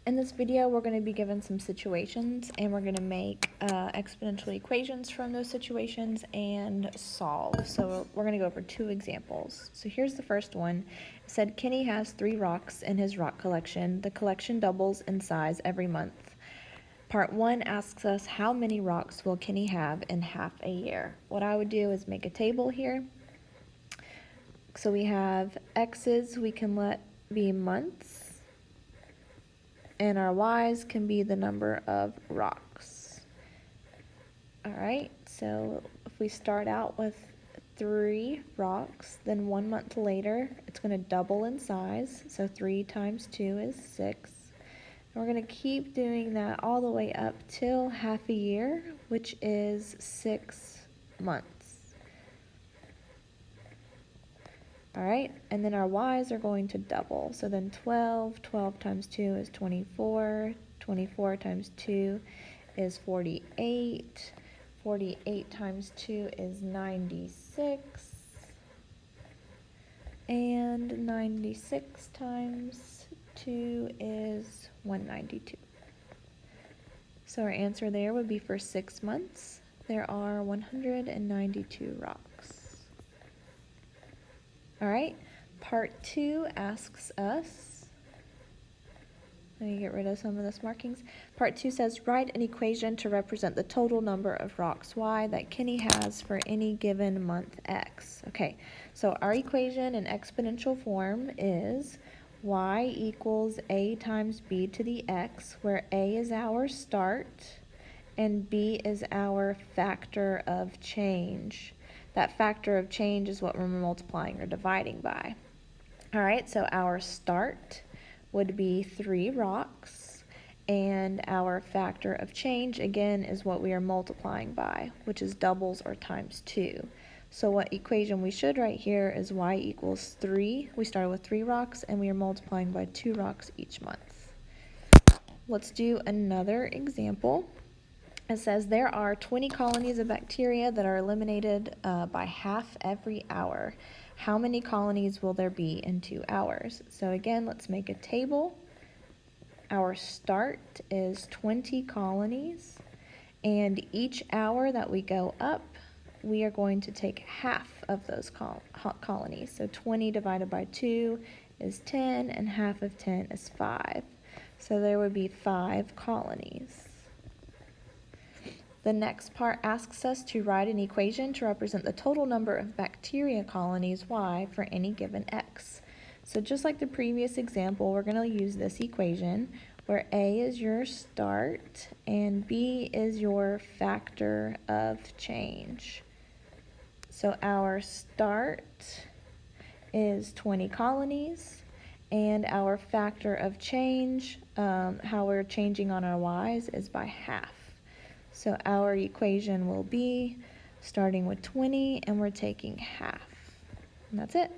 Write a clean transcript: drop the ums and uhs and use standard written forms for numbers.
In this video, we're going to be given some situations, and we're going to make exponential equations from those situations and solve. So we're going to go over two examples. So here's the first one. It said Kenny has 3 rocks in his rock collection. The collection doubles in size every month. Part 1 asks us how many rocks will Kenny have in half a year. What I would do is make a table here. So we have x's we can let be months, and our y's can be the number of rocks. All right, so if we start out with 3 rocks, then 1 month later, it's going to double in size. So 3 times 2 is 6. And we're going to keep doing that all the way up till half a year, which is 6 months. All right, and then our y's are going to double. So then 12 times 2 is 24, 24 times 2 is 48, 48 times 2 is 96, and 96 times 2 is 192. So our answer there would be for 6 months, there are 192 rocks. All right, part 2 asks us, let me get rid of some of this markings. Part 2 says, write an equation to represent the total number of rocks y that Kenny has for any given month x. Okay, so our equation in exponential form is y equals a times b to the x, where a is our start and b is our factor of change. That factor of change is what we're multiplying or dividing by. All right, so our start would be 3 rocks, and our factor of change, again, is what we are multiplying by, which is doubles or times 2. So what equation we should write here is y equals 3. We started with 3 rocks, and we are multiplying by 2 rocks each month. Let's do another example. It says there are 20 colonies of bacteria that are eliminated by half every hour. How many colonies will there be in 2 hours? So again, let's make a table. Our start is 20 colonies, and each hour that we go up, we are going to take half of those colonies. So 20 divided by 2 is 10, and half of 10 is 5. So there would be 5 colonies. The next part asks us to write an equation to represent the total number of bacteria colonies y for any given x. So just like the previous example, we're going to use this equation where a is your start and b is your factor of change. So our start is 20 colonies, and our factor of change, how we're changing on our y's, is by half. So our equation will be starting with 20, and we're taking half. And that's it.